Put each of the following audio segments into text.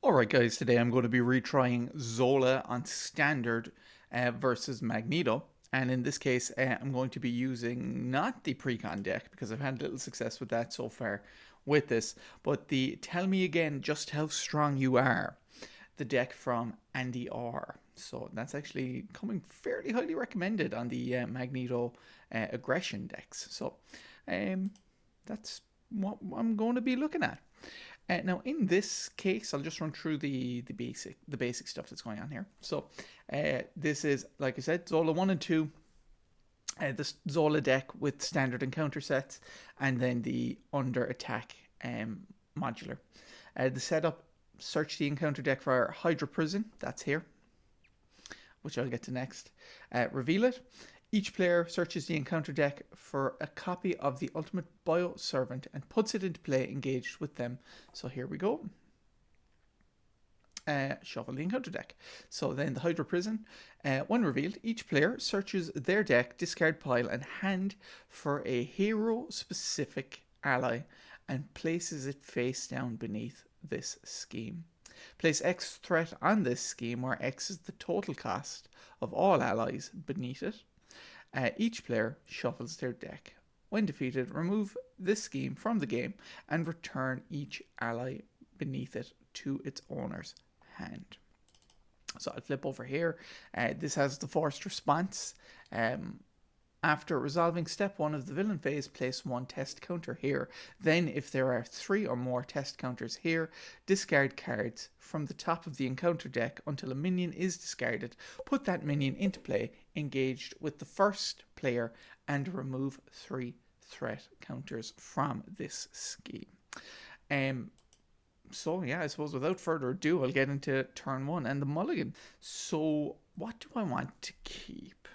Alright guys, today I'm going to be retrying Zola on Standard versus Magneto. And in this case, I'm going to be using not the Precon deck, because I've had little success with that so far with this, but the Tell Me Again Just How Strong You Are, the deck from Andy R. So that's actually coming fairly highly recommended on the Magneto aggression decks. So that's what I'm going to be looking at. Now, in this case, I'll just run through the basic stuff that's going on here. So, this is, like I said, Zola 1 and 2. This Zola deck with standard encounter sets, and then the under attack modular. The setup: search the encounter deck for Hydra Prison. That's here, which I'll get to next. Reveal it. Each player searches the encounter deck for a copy of the Ultimate Bioservant and puts it into play engaged with them. So here we go. Shuffle the encounter deck. So then the Hydra Prison. When revealed, each player searches their deck, discard pile, and hand for a hero-specific ally and places it face down beneath this scheme. Place X threat on this scheme, where X is the total cost of all allies beneath it. Each player shuffles their deck. When defeated, remove this scheme from the game and return each ally beneath it to its owner's hand. So I'll flip over here. This has the forced response. After resolving step 1 of the villain phase, place 1 test counter here. Then, if there are 3 or more test counters here, discard cards from the top of the encounter deck until a minion is discarded. Put that minion into play, engaged with the first player, and remove 3 threat counters from this scheme. So yeah, I suppose without further ado, I'll get into turn 1 and the mulligan. So what do I want to keep?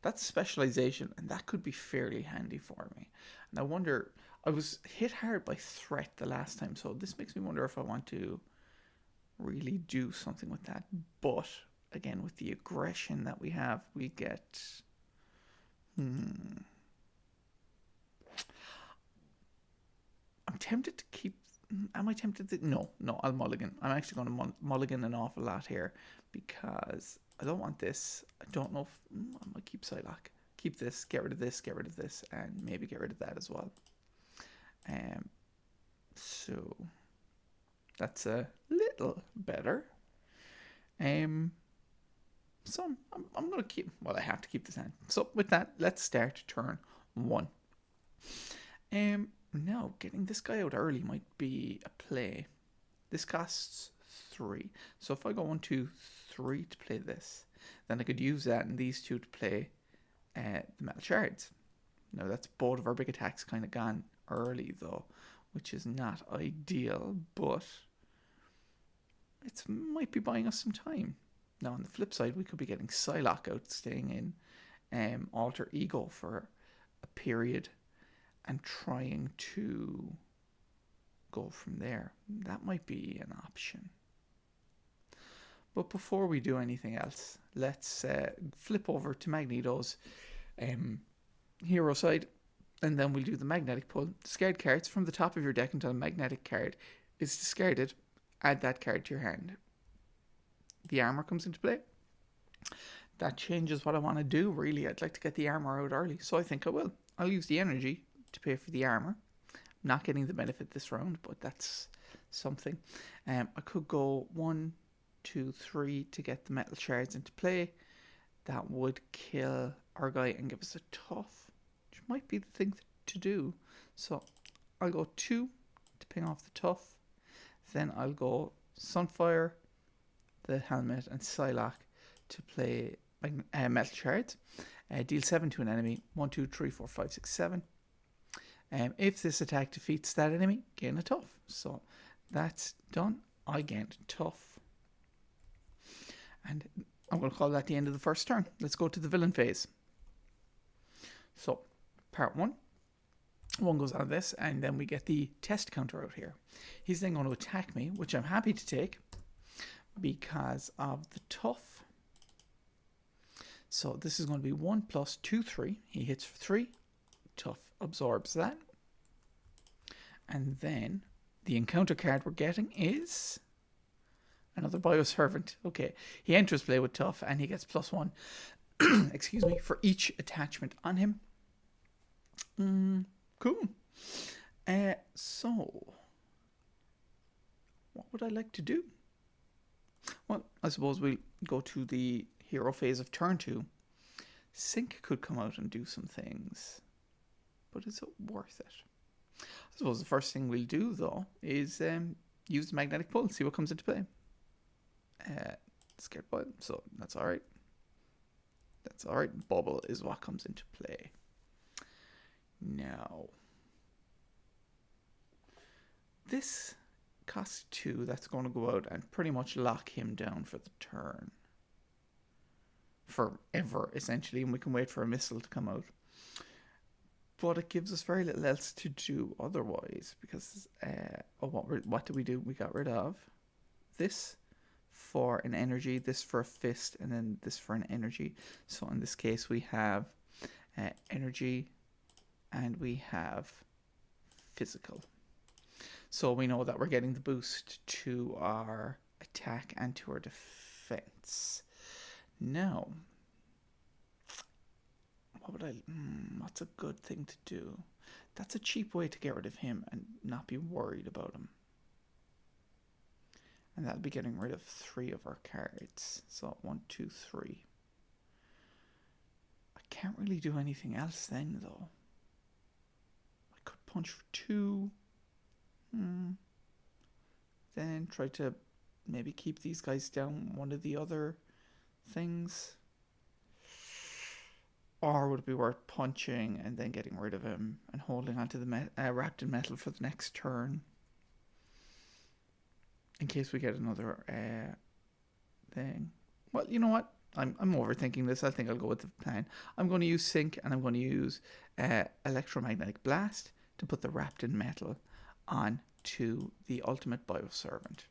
That's specialization, and that could be fairly handy for me. And I wonder, I was hit hard by threat the last time, so this makes me wonder if I want to really do something with that. But again, with the aggression that we have, we get I'm tempted to keep. Am I tempted to? No, I'll mulligan. I'm actually going to mulligan an awful lot here because I don't want this. I don't know if I might keep Psylocke. Keep this, get rid of this, and maybe get rid of that as well. So that's a little better. So I'm going to keep. Well, I have to keep this hand. So with that, let's start turn 1. Now, getting this guy out early might be a play. This costs 3. So if I go 1, 2, 3 to play this, then I could use that and these 2 to play the metal shards. Now that's both of our big attacks kind of gone early though, which is not ideal, but it might be buying us some time. Now on the flip side, we could be getting Psylocke out, staying in Alter Ego for a period and trying to go from there. That might be an option. But before we do anything else, let's flip over to Magneto's hero side, and then we'll do the magnetic pull. Discard cards from the top of your deck until a magnetic card is discarded. Add that card to your hand. The armor comes into play. That changes what I want to do, really. I'd like to get the armor out early, so I think I will. I'll use the energy to pay for the armor. I'm not getting the benefit this round, but that's something. I could go 1, 2, 3 to get the metal shards into play. That would kill our guy and give us a tough, which might be the thing to do. So I'll go 2 to ping off the tough. Then I'll go Sunfire, the helmet, and Psylocke to play metal shards. Deal 7 to an enemy. 1, 2, 3, 4, 5, 6, 7. If this attack defeats that enemy, gain a tough. So that's done. I gained tough. And I'm going to call that the end of the first turn. Let's go to the villain phase. So, part 1. 1 goes on this, and then we get the test counter out here. He's then going to attack me, which I'm happy to take because of the tough. So this is going to be 1 plus 2, 3. He hits for 3. Tough absorbs that. And then The encounter card we're getting is another Bioservant. Okay, he enters play with Tough and he gets +1, excuse me, for each attachment on him. Cool. So, what would I like to do? Well, I suppose we'll go to the hero phase of turn 2. Sync could come out and do some things, but is it worth it? I suppose the first thing we'll do, though, is use the magnetic pull, see what comes into play. Scared Bile, so that's alright. That's alright. Bubble is what comes into play. Now, this costs 2. That's going to go out and pretty much lock him down for the turn. Forever, essentially, and we can wait for a missile to come out. But it gives us very little else to do otherwise, because what did we do? We got rid of this for an energy, this for a fist, and then this for an energy. So in this case, we have energy, and we have physical. So we know that we're getting the boost to our attack and to our defense. Now, what's a good thing to do? That's a cheap way to get rid of him and not be worried about him. And that'll be getting rid of 3 of our cards. So 1, 2, 3. I can't really do anything else then, though. I could punch for 2. Then try to maybe keep these guys down, one of the other things. Or would it be worth punching and then getting rid of him and holding onto the wrapped in metal for the next turn, in case we get another thing? Well, you know what? I'm overthinking this. I think I'll go with the plan. I'm going to use Sync, and I'm going to use Electromagnetic Blast to put the wrapped in metal on to the ultimate Bioservant.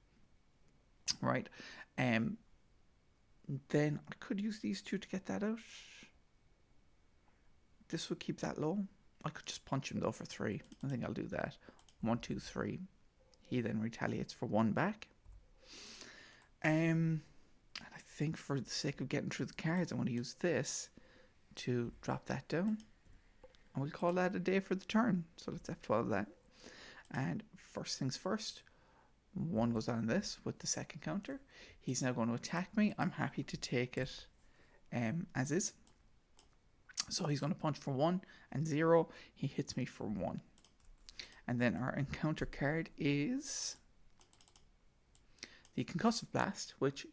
Right. Then I could use these 2 to get that out. This would keep that low. I could just punch him though for 3. I think I'll do that. 1, 2, 3. He then retaliates for 1 back. And I think for the sake of getting through the cards, I want to use this to drop that down. And we'll call that a day for the turn. So let's F12 that. And first things first, 1 goes on this with the second counter. He's now going to attack me. I'm happy to take it as is. So he's going to punch for 1 and 0. He hits me for 1. And then our encounter card is the Concussive Blast, which,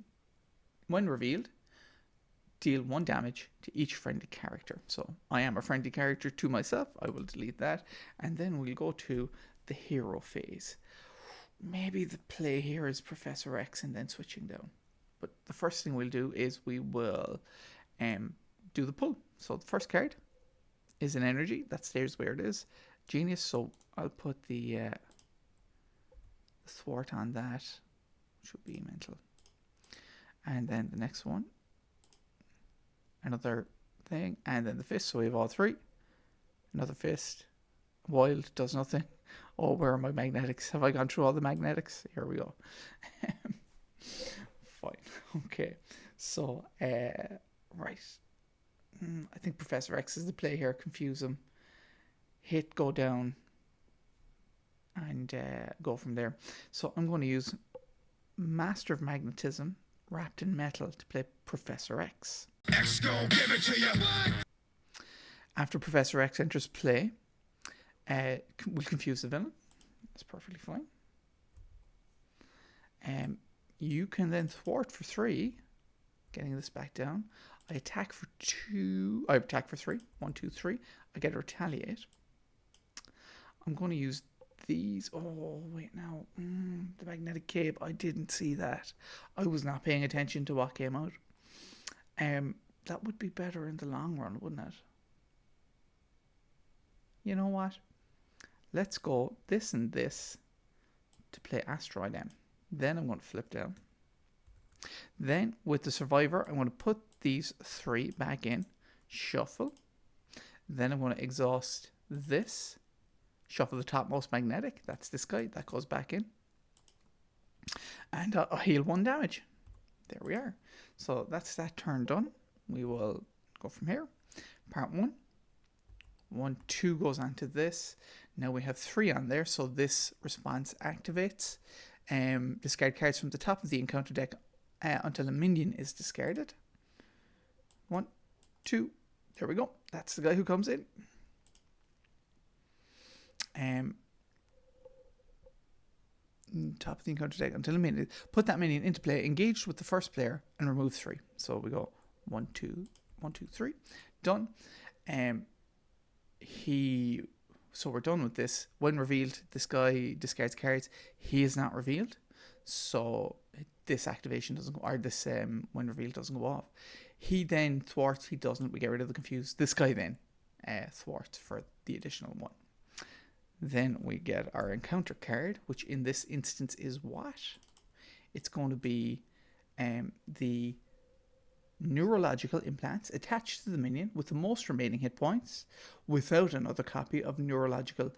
when revealed, deal 1 damage to each friendly character. So I am a friendly character to myself. I will delete that. And then we'll go to the hero phase. Maybe the play here is Professor X and then switching down. But the first thing we'll do is we will do the pull. So the first card is an energy that stays where it is. Genius. So I'll put the thwart on that. Should be mental. And then the next one, another thing, and then the fist. So we have all 3. Another fist. Wild does nothing. Oh, where are my magnetics? Have I gone through all the magnetics? Here we go. Fine. Okay. So, right. I think Professor X is the play here. Confuse him. Hit, go down. And go from there. So I'm going to use Master of Magnetism, wrapped in metal, to play Professor X. X go give it to you. After Professor X enters play, we'll confuse the villain. That's perfectly fine. You can then thwart for 3, getting this back down. I attack for 2. I attack for 3. 1, 2, 3. I get a retaliate. I'm going to use these. Oh, wait now. The magnetic cape. I didn't see that. I was not paying attention to what came out. That would be better in the long run, wouldn't it? You know what? Let's go this and this to play Asteroid M. Then I'm going to flip down. Then with the Survivor, I'm going to put these 3 back in. Shuffle. Then I'm going to exhaust this Shuffle the topmost magnetic. That's this guy. That goes back in. And I'll heal 1 damage. There we are. So that's that turn done. We will go from here. Part 1. 1, 2 goes onto this. Now we have 3 on there, so this response activates. Discard cards from the top of the encounter deck until a minion is discarded. 1, 2. There we go. That's the guy who comes in. Top of the encounter deck until a minion. Put that minion into play, engaged with the first player, and remove 3. So we go 1, 2, 1, 2, 3. Done. So we're done with this. When revealed, this guy discards cards. He is not revealed, so this activation doesn't go, or this when revealed doesn't go off. He then thwarts. He doesn't. We get rid of the confuse. This guy then thwarts for the additional 1. Then we get our encounter card, which in this instance is what? It's going to be the neurological implants attached to the minion with the most remaining hit points without another copy of neurological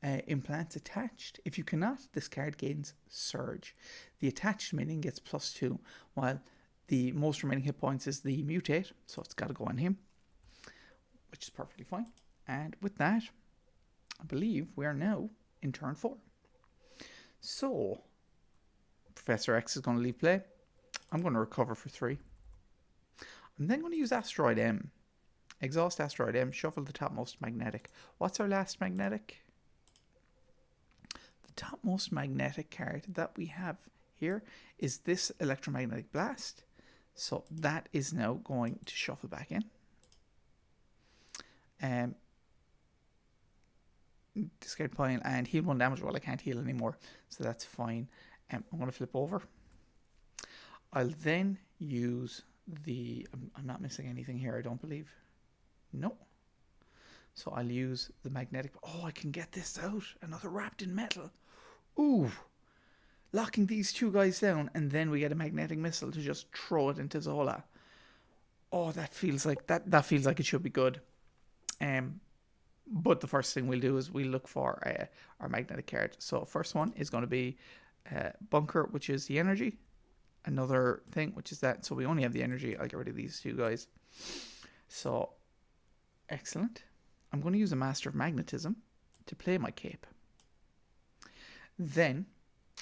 implants attached. If you cannot, this card gains surge. The attached minion gets +2, while the most remaining hit points is the mutate, so it's got to go on him, which is perfectly fine. And with that, I believe we are now in turn 4. So, Professor X is going to leave play. I'm going to recover for 3. I'm then going to use Asteroid M. Exhaust Asteroid M, shuffle the topmost magnetic. What's our last magnetic? The topmost magnetic card that we have here is this Electromagnetic Blast. So that is now going to shuffle back in. Discard pile and heal 1 damage. Well, I can't heal anymore, so that's fine. I'm going to flip over. I'll then use the... I'm not missing anything here, I don't believe. No. So I'll use the magnetic... Oh, I can get this out. Another wrapped in metal. Ooh. Locking these 2 guys down, and then we get a magnetic missile to just throw it into Zola. Oh, that feels like... That feels like it should be good. But the first thing we'll do is we'll look for our magnetic card. So first one is going to be Bunker, which is the energy. Another thing, which is that. So we only have the energy. I'll get rid of these 2 guys. So, excellent. I'm going to use a Master of Magnetism to play my cape. Then,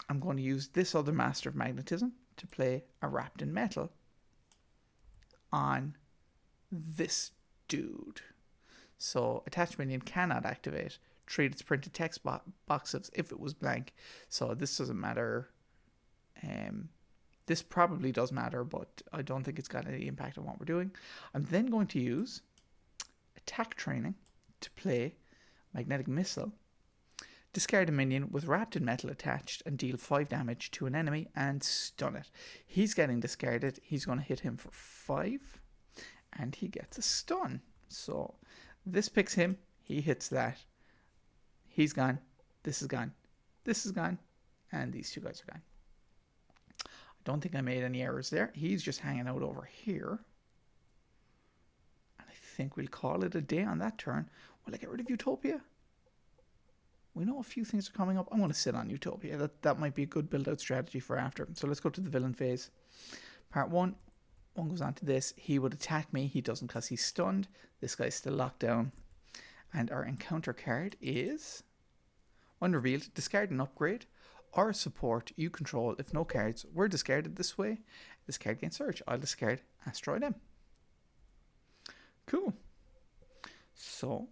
I'm going to use this other Master of Magnetism to play a Wrapped in Metal on this dude. So, attached minion cannot activate. Treat its printed text boxes if it was blank. So, this doesn't matter. This probably does matter, but I don't think it's got any impact on what we're doing. I'm then going to use Attack Training to play Magnetic Missile. Discard a minion with Wrapped in Metal attached and deal 5 damage to an enemy and stun it. He's getting discarded. He's going to hit him for 5 and he gets a stun. So this picks him. He hits that. He's gone. This is gone. This is gone. And these 2 guys are gone. Don't think I made any errors there. He's just hanging out over here. And I think we'll call it a day on that turn. Will I get rid of Utopia? We know a few things are coming up. I'm going to sit on Utopia. That might be a good build-out strategy for after. So let's go to the villain phase. Part 1. 1 goes on to this. He would attack me. He doesn't because he's stunned. This guy's still locked down. And our encounter card is... When revealed, discard an upgrade or support you control if no cards were discarded this way. This card gains surge. I'll discard Asteroid M. Cool. So,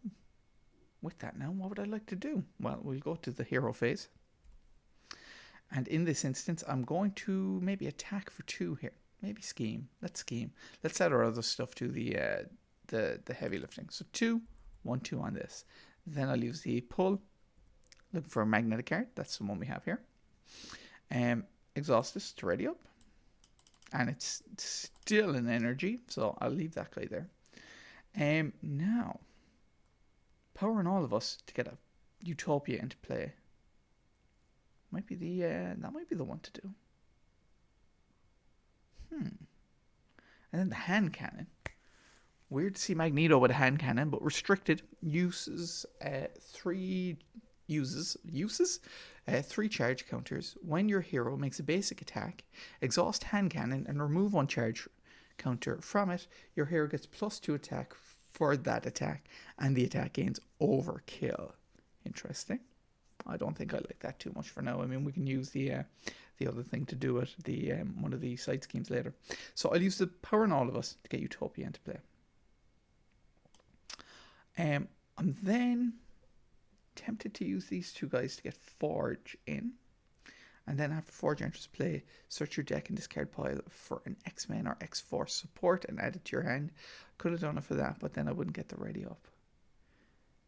with that now, what would I like to do? Well, we'll go to the hero phase. And in this instance, I'm going to maybe attack for 2 here. Maybe scheme. Let's scheme. Let's add our other stuff to the heavy lifting. So 2, 1, 2 on this. Then I'll use the pull. Looking for a magnetic card. That's the one we have here. Exhaust this to ready up. And it's still an energy, so I'll leave that guy there. Now, powering all of us to get a Utopia into play. Might be the that might be the one to do. And then the hand cannon. Weird to see Magneto with a hand cannon, but restricted. Uses 3 uses 3 charge counters when your hero makes a basic attack, exhaust hand cannon, and remove 1 charge counter from it. Your hero gets +2 attack for that attack, and the attack gains overkill. Interesting. I don't think I like that too much for now. I mean, we can use the other thing to do it, the one of the side schemes later. So I'll use the Power in All of Us to get Utopia into play. I'm then tempted to use these 2 guys to get Forge in. And then after Forge enters play, search your deck and discard pile for an X-Men or X-Force support and add it to your hand. Could have done it for that, but then I wouldn't get the ready up.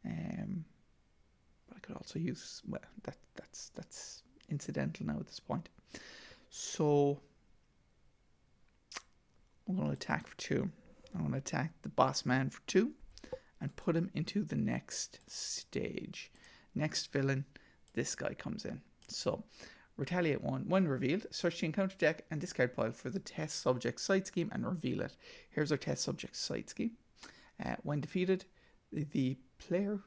But I could also use, well, that's incidental now at this point. So I'm going to attack for 2. I'm going to attack the boss man for 2 and put him into the next stage. Next villain, this guy comes in. So retaliate 1. When revealed, search the encounter deck and discard pile for the test subject side scheme and reveal it. Here's our test subject side scheme. When defeated, the player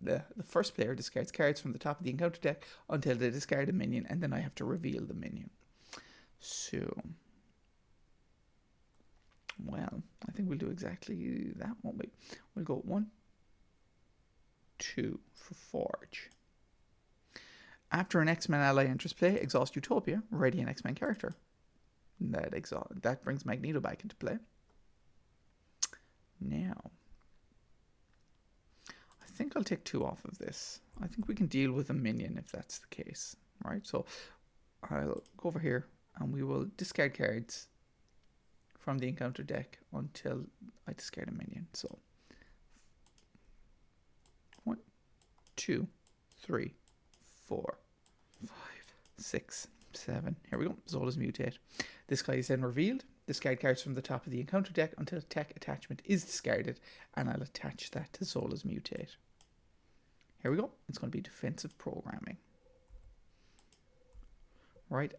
the first player discards cards from the top of the encounter deck until they discard a minion, and then I have to reveal the minion. So, well, I think we'll do exactly that, won't we? We'll go 1, 2 for Forge. After an X-Men ally enters play, exhaust Utopia, ready an X-Men character. That brings Magneto back into play. Now, I think I'll take 2 off of this. I think we can deal with a minion if that's the case, right? So I'll go over here and we will discard cards from the encounter deck until I discard a minion. So 1, 2, 3, 4, 5, 6, 7. Here we go. Zola's mutate. This guy is then revealed. Discard cards from the top of the encounter deck until tech attachment is discarded, and I'll attach that to Zola's mutate. Here we go. It's going to be defensive programming. Right.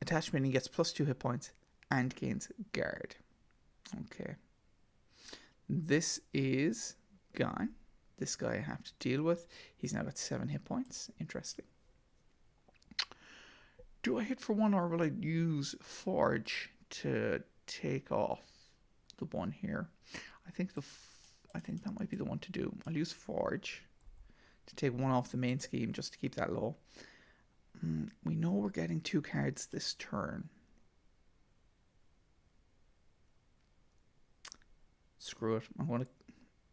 Attachment, he gets +2 hit points and gains guard. Okay. This is gone. This guy I have to deal with. He's now got 7 hit points. Interesting. Do I hit for 1 or will I use Forge to take off the 1 here? I think that might be the one to do. I'll use Forge to take 1 off the main scheme just to keep that low. We know we're getting 2 cards this turn. Screw it.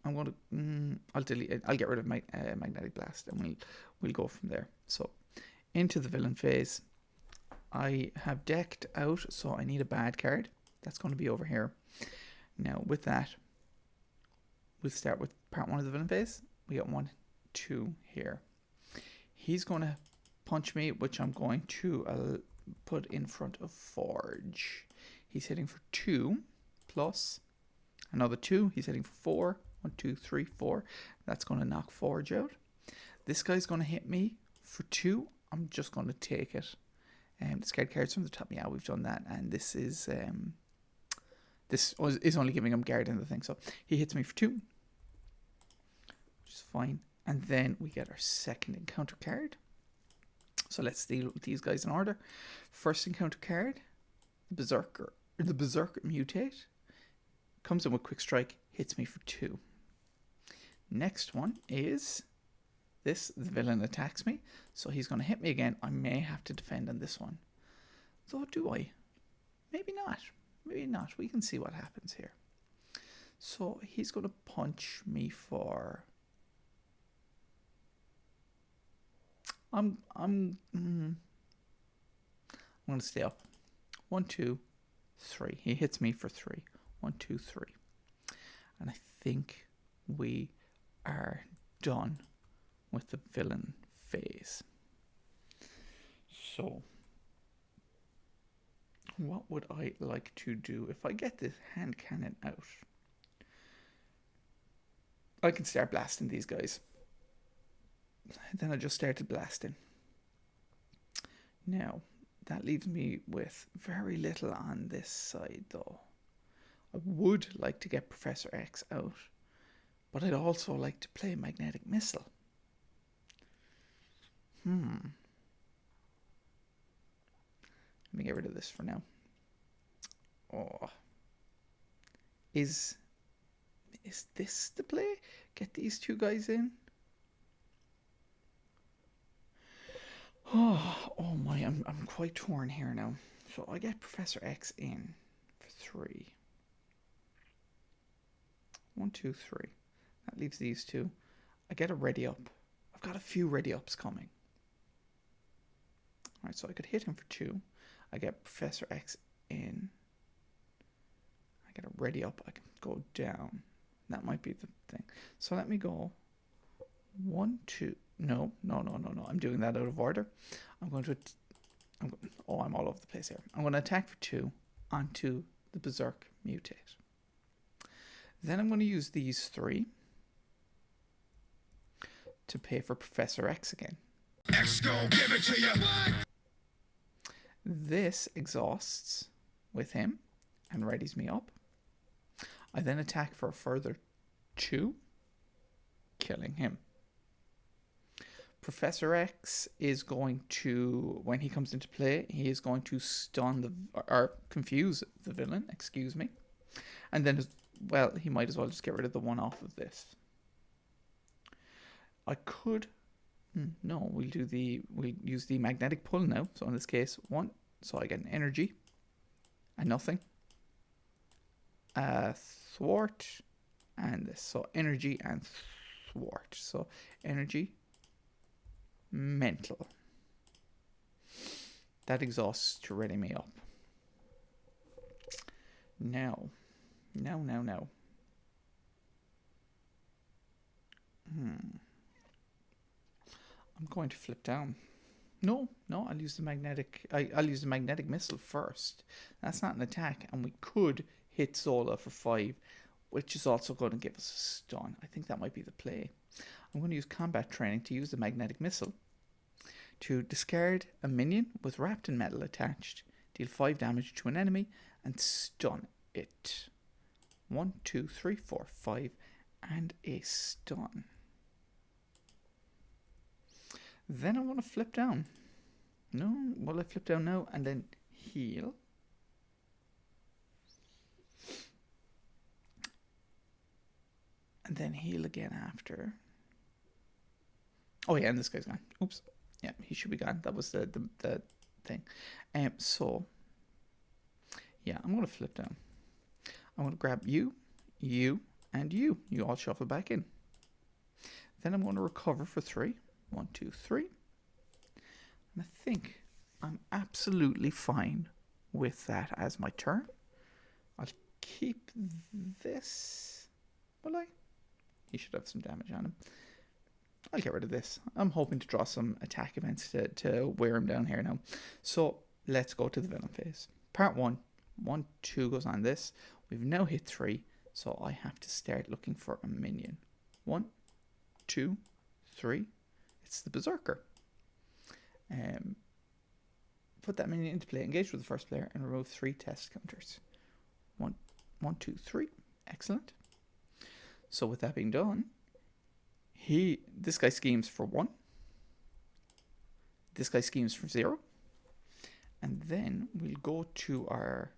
I'll delete it. I'll get rid of my Magnetic Blast and we'll go from there. So into the villain phase. I have decked out, so I need a bad card. That's going to be over here. Now, with that, we'll start with part 1 of the villain phase. We got 1, 2 here. He's going to punch me, which I'm going to put in front of Forge. He's hitting for 2 plus another 2. He's hitting for 4. 1, 2, 3, 4. That's going to knock Forge out. This guy's going to hit me for 2. I'm just going to take it. Discard cards from the top. Yeah, we've done that, and this is only giving him guard in the thing. So he hits me for 2, which is fine. And then we get our second encounter card. So let's deal with these guys in order. First encounter card, the Berserker mutate, comes in with quick strike, hits me for 2. Next one is this. The villain attacks me, so he's going to hit me again. I may have to defend on this one. Though, do I? Maybe not. Maybe not. We can see what happens here. So he's going to punch me for... I'm going to stay up. 1, 2, 3. He hits me for 3. 1, 2, 3. And I think we are done with the villain phase. So, what would I like to do? If I get this hand cannon out, I can start blasting these guys. Then I just started blasting. Now, that leaves me with very little on this side, though. I would like to get Professor X out, but I'd also like to play Magnetic Missile. Let me get rid of this for now. Oh. Is this the play? Get these two guys in? Oh my, I'm quite torn here now. So I get Professor X in for 3. 1, 2, 3. That leaves these two. I get a ready up. I've got a few ready ups coming. Alright, so I could hit him for 2. I get Professor X in. I get a ready up. I can go down. That might be the thing. So let me go 1, 2. No. I'm doing that out of order. I'm all over the place here. I'm going to attack for 2 onto the Berserk Mutate. Then I'm going to use these 3 to pay for Professor X again. X gon' give it to you. This exhausts with him and readies me up. I then attack for a further 2, killing him. Professor X is going to, when he comes into play, he is going to confuse the villain, excuse me. And then, well, he might as well just get rid of the one off of this. I could, no, we'll use the magnetic pull now. So in this case, 1, so I get an energy, and nothing. Thwart, and this. So energy and thwart. So energy, mental. That exhausts to ready me up. Now. I'm going to flip down. No, I'll use the magnetic. I'll use the magnetic missile first. That's not an attack, and we could hit Zola for 5, which is also going to give us a stun. I think that might be the play. I'm going to use combat training to use the magnetic missile to discard a minion with wrapped in metal attached, deal 5 damage to an enemy, and stun it. 1, 2, 3, 4, 5, and a stun. Then I want to flip down. No, well, I flip down now and then heal. And then heal again after. Oh yeah, and this guy's gone. Oops. Yeah, he should be gone. That was the thing. So, yeah, I'm going to flip down. I'm going to grab you, and you. You all shuffle back in. Then I'm going to recover for 3. 1, 2, 3. And I think I'm absolutely fine with that as my turn. I'll keep this. Will I? He should have some damage on him. I'll get rid of this. I'm hoping to draw some attack events to wear him down here now. So let's go to the villain phase. Part 1. 1, 2 goes on this. We've now hit 3. So I have to start looking for a minion. 1, 2, 3. It's the Berserker. Put that minion into play. Engage with the first player and remove 3 test counters. 1, 2, 3. Excellent. So with that being done, this guy schemes for 1. This guy schemes for 0. And then we'll go to our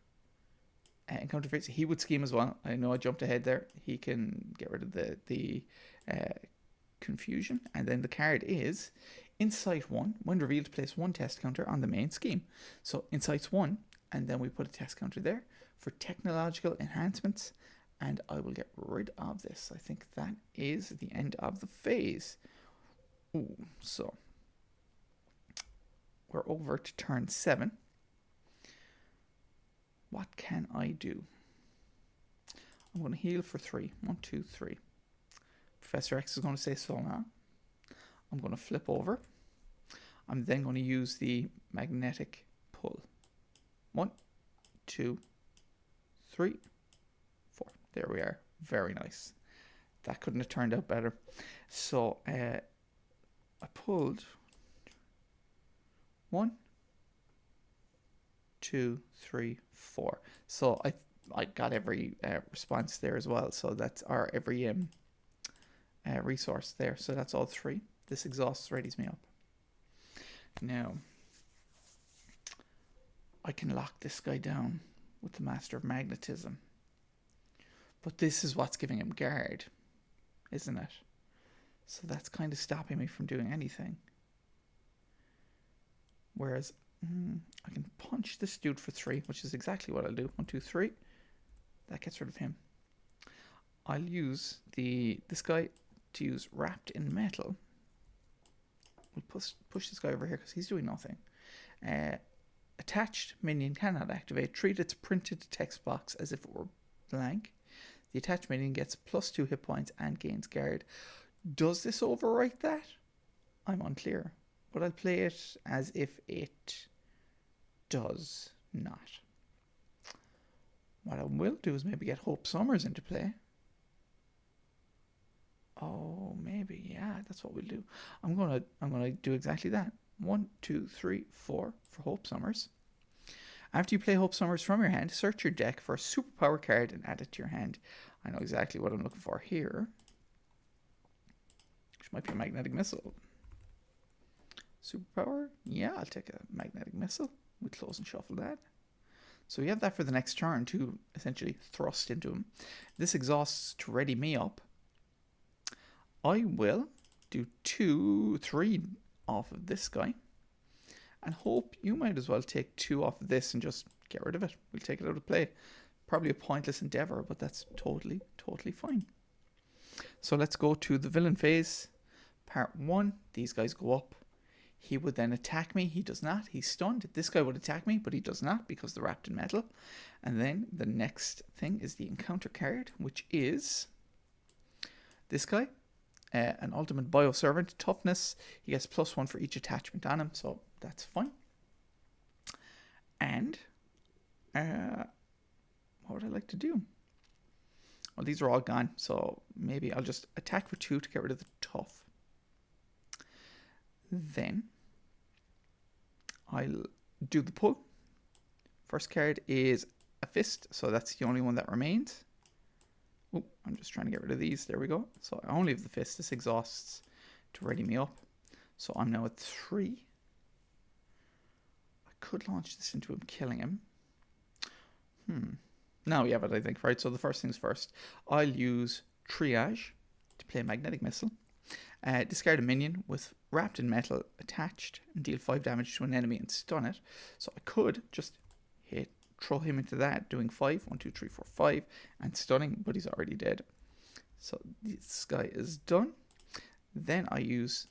encounter phase. He would scheme as well. I know I jumped ahead there. He can get rid of the confusion. And then the card is Insight 1. When revealed, place 1 test counter on the main scheme. So Insight's 1, and then we put a test counter there for technological enhancements. And I will get rid of this. I think that is the end of the phase. Ooh, so we're over to turn 7. What can I do? I'm going to heal for 3. 1, 2, 3. Professor X is going to say so now. I'm going to flip over. I'm then going to use the magnetic pull. 1, 2, 3, 4. There we are. Very nice. That couldn't have turned out better. So I pulled 1, 2, 3, 4. So I got every response there as well. So that's our every resource there. So that's all 3. This exhaust readies me up. Now, I can lock this guy down with the Master of Magnetism. But this is what's giving him guard, isn't it? So that's kind of stopping me from doing anything. Whereas I can punch this dude for 3, which is exactly what I'll do. 1, 2, 3. That gets rid of him. I'll use this guy to use Wrapped in Metal. We'll push this guy over here because he's doing nothing. Attached minion cannot activate. Treat its printed text box as if it were blank. The attached minion gets +2 hit points and gains guard. Does this overwrite that? I'm unclear. But I'll play it as if it does not. What I will do is maybe get Hope Summers into play. Oh, maybe, yeah, that's what we'll do. I'm gonna do exactly that. 1, 2, 3, 4 for Hope Summers. After you play Hope Summers from your hand, search your deck for a superpower card and add it to your hand. I know exactly what I'm looking for here. Which might be a Magnetic Missile. Superpower? Yeah, I'll take a Magnetic Missile. We close and shuffle that. So we have that for the next turn to essentially thrust into him. This exhausts to ready me up. I will do 2, 3 off of this guy. And Hope, you might as well take 2 off of this and just get rid of it. We'll take it out of play. Probably a pointless endeavor, but that's totally fine. So let's go to the villain phase. Part 1, these guys go up. He would then attack me. He does not. He's stunned. This guy would attack me, but he does not because they're wrapped in metal. And then the next thing is the encounter card, which is this guy. An ultimate bioservant. Toughness. He gets +1 for each attachment on him, so that's fine. And what would I like to do? Well, these are all gone, so maybe I'll just attack for 2 to get rid of the tough. Then I'll do the pull. First card is a fist, so that's the only one that remains. Oh, I'm just trying to get rid of these. There we go. So I only have the fist. This exhausts to ready me up. So I'm now at 3. I could launch this into him, killing him. Now we have it, I think, right? So the first things first. I'll use Triage to play Magnetic Missile. Discard a minion with Wrapped in Metal attached and deal 5 damage to an enemy and stun it. So I could just throw him into that, doing 5, 1, 2, 3, 4, 5, and stunning, but he's already dead. So this guy is done. Then I use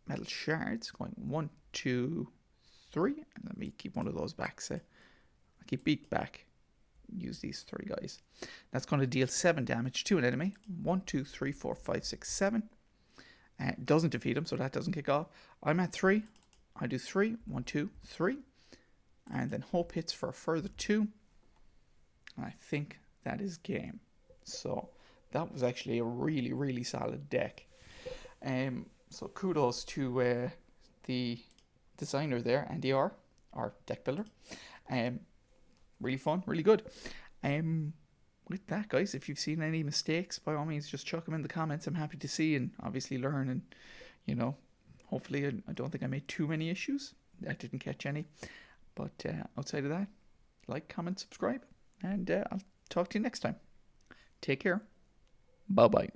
Metal Shards, going 1, 2, 3, and let me keep one of those back. So I keep Beak back. Use these 3 guys. That's going to deal 7 damage to an enemy. 1, 2, 3, 4, 5, 6, 7. Doesn't defeat him, so that doesn't kick off. I'm at 3. I do 3. 1, 2, 3. And then Hope hits for a further 2. And I think that is game. So that was actually a really solid deck. So kudos to the designer there, Andy R, our deck builder. Really fun, really good. With that, guys, if you've seen any mistakes, by all means, just chuck them in the comments. I'm happy to see and obviously learn. And, you know, hopefully I don't think I made too many issues. I didn't catch any. But outside of that, like, comment, subscribe. And I'll talk to you next time. Take care. Bye-bye.